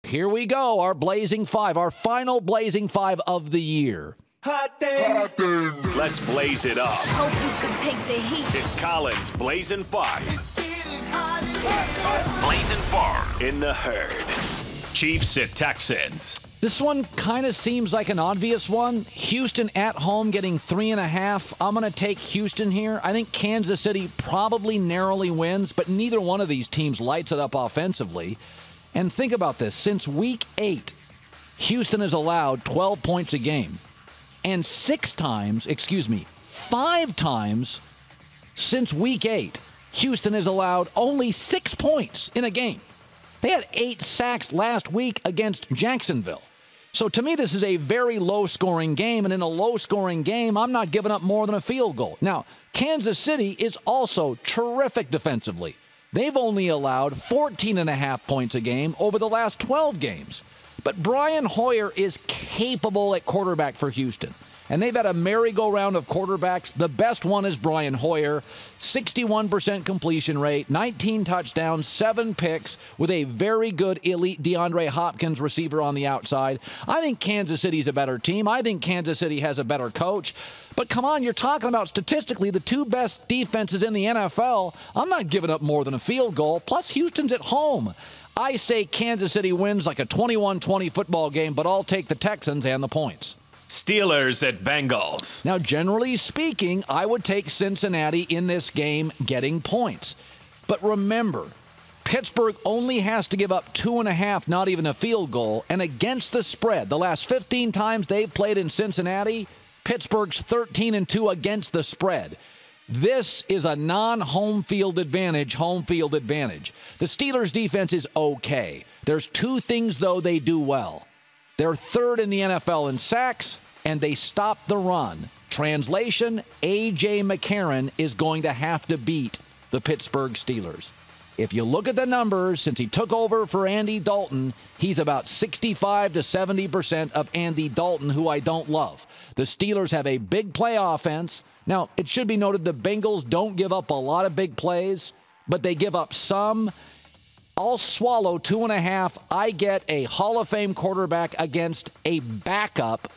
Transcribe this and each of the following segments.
here we go, our Blazing Five, our final Blazing Five of the year. Hot dang. Let's blaze it up. Hope you can take the heat. It's Colin's Blazin' 5. Blazin' 4 in the herd. Chiefs at Texans. This one kind of seems like an obvious one. Houston at home getting 3.5. I'm going to take Houston here. I think Kansas City probably narrowly wins, but neither one of these teams lights it up offensively. And think about this. Since week 8, Houston has allowed 12 points a game. And 5 times since week 8, Houston has allowed only 6 points in a game. They had 8 sacks last week against Jacksonville. So to me, this is a very low-scoring game, and in a low-scoring game, I'm not giving up more than a field goal. Now, Kansas City is also terrific defensively. They've only allowed 14.5 points a game over the last 12 games. But Brian Hoyer is capable at quarterback for Houston. And they've had a merry-go-round of quarterbacks. The best one is Brian Hoyer. 61% completion rate, 19 touchdowns, 7 picks, with a very good elite DeAndre Hopkins receiver on the outside. I think Kansas City's a better team. I think Kansas City has a better coach. But come on, you're talking about statistically the 2 best defenses in the NFL. I'm not giving up more than a field goal. Plus, Houston's at home. I say Kansas City wins like a 21-20 football game, but I'll take the Texans and the points. Steelers at Bengals. Now, generally speaking, I would take Cincinnati in this game getting points. But remember, Pittsburgh only has to give up 2.5, not even a field goal. And against the spread, the last 15 times they've played in Cincinnati, Pittsburgh's 13-2 against the spread. This is a non-home field advantage, home field advantage. The Steelers' defense is okay. There's 2 things, though, they do well. They're 3rd in the NFL in sacks, and they stop the run. Translation, A.J. McCarron is going to have to beat the Pittsburgh Steelers. If you look at the numbers, since he took over for Andy Dalton, he's about 65 to 70% of Andy Dalton, who I don't love. The Steelers have a big play offense. Now, it should be noted the Bengals don't give up a lot of big plays, but they give up some. I'll swallow 2.5. I get a Hall of Fame quarterback against a backup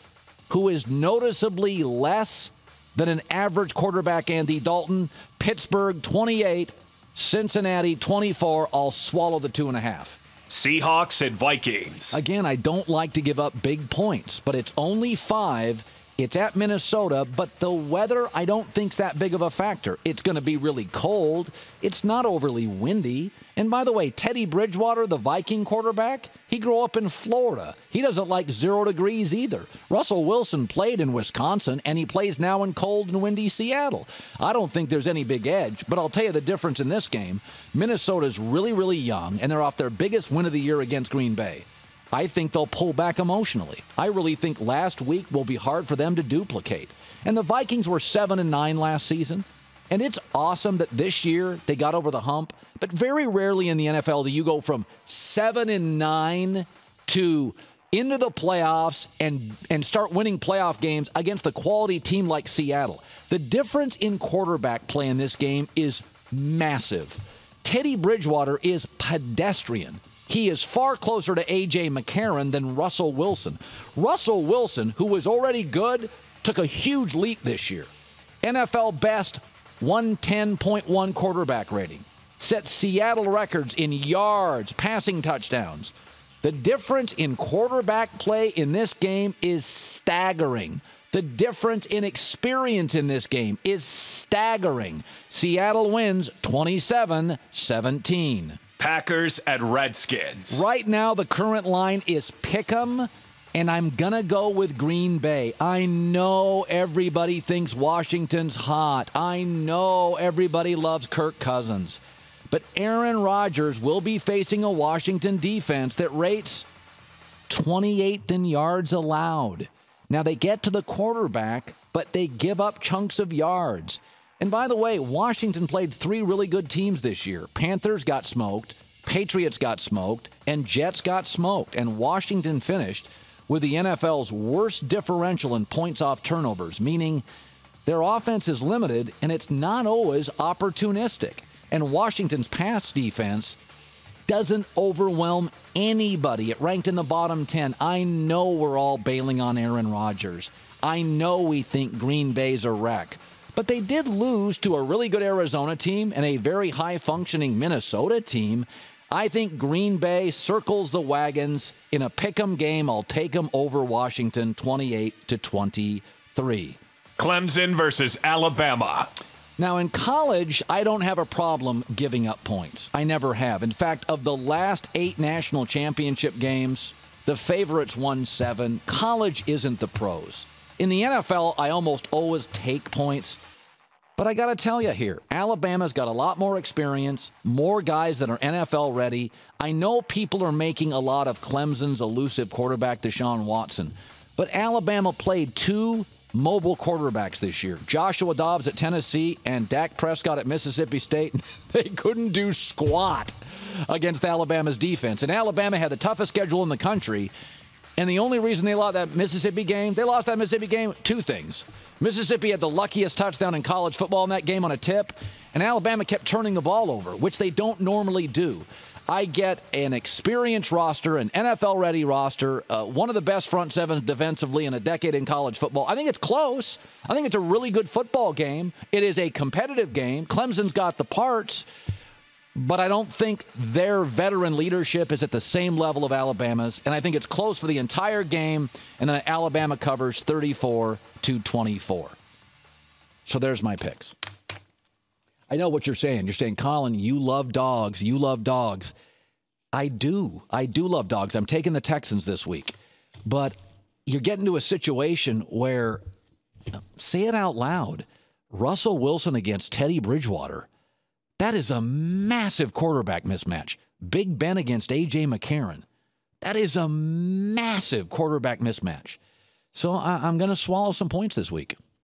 who is noticeably less than an average quarterback, Andy Dalton. Pittsburgh 28, Cincinnati 24. I'll swallow the 2.5. Seahawks at Vikings. Again, I don't like to give up big points, but it's only 5. It's at Minnesota, but the weather I don't think's that big of a factor. It's going to be really cold. It's not overly windy. And by the way, Teddy Bridgewater, the Viking quarterback, he grew up in Florida. He doesn't like 0 degrees either. Russell Wilson played in Wisconsin, and he plays now in cold and windy Seattle. I don't think there's any big edge, but I'll tell you the difference in this game. Minnesota's really, really young, and they're off their biggest win of the year against Green Bay. I think they'll pull back emotionally. I really think last week will be hard for them to duplicate. And the Vikings were 7-9 last season. And it's awesome that this year they got over the hump. But very rarely in the NFL do you go from 7-9 to into the playoffs and start winning playoff games against a quality team like Seattle. The difference in quarterback play in this game is massive. Teddy Bridgewater is pedestrian. He is far closer to A.J. McCarron than Russell Wilson. Russell Wilson, who was already good, took a huge leap this year. NFL best 110.1 quarterback rating. Set Seattle records in yards, passing touchdowns. The difference in quarterback play in this game is staggering. The difference in experience in this game is staggering. Seattle wins 27-17. Packers at Redskins. Right now, the current line is pick'em, and I'm going to go with Green Bay. I know everybody thinks Washington's hot. I know everybody loves Kirk Cousins. But Aaron Rodgers will be facing a Washington defense that rates 28th in yards allowed. Now, they get to the quarterback, but they give up chunks of yards. And by the way, Washington played 3 really good teams this year. Panthers got smoked, Patriots got smoked, and Jets got smoked. And Washington finished with the NFL's worst differential in points off turnovers, meaning their offense is limited and it's not always opportunistic. And Washington's pass defense doesn't overwhelm anybody. It ranked in the bottom 10. I know we're all bailing on Aaron Rodgers. I know we think Green Bay's a wreck. But they did lose to a really good Arizona team and a very high-functioning Minnesota team. I think Green Bay circles the wagons in a pick'em game. I'll take them over Washington 28-23. Clemson versus Alabama. Now, in college, I don't have a problem giving up points. I never have. In fact, of the last 8 national championship games, the favorites won 7. College isn't the pros. In the NFL, I almost always take points. But I got to tell you here, Alabama's got a lot more experience, more guys that are NFL ready. I know people are making a lot of Clemson's elusive quarterback, Deshaun Watson. But Alabama played 2 mobile quarterbacks this year. Joshua Dobbs at Tennessee and Dak Prescott at Mississippi State. They couldn't do squat against Alabama's defense. And Alabama had the toughest schedule in the country. And the only reason they lost that Mississippi game, 2 things. Mississippi had the luckiest touchdown in college football in that game on a tip, and Alabama kept turning the ball over, which they don't normally do. I get an experienced roster, an NFL-ready roster, one of the best front sevens defensively in a decade in college football. I think it's close. I think it's a really good football game. It is a competitive game. Clemson's got the parts. But I don't think their veteran leadership is at the same level of Alabama's. And I think it's close for the entire game. And then Alabama covers 34-24. So there's my picks. I know what you're saying. You're saying, Colin, you love dogs. You love dogs. I do. I do love dogs. I'm taking the Texans this week. But you're getting to a situation where, say it out loud, Russell Wilson against Teddy Bridgewater. That is a massive quarterback mismatch. Big Ben against A.J. McCarron. That is a massive quarterback mismatch. So I'm going to swallow some points this week.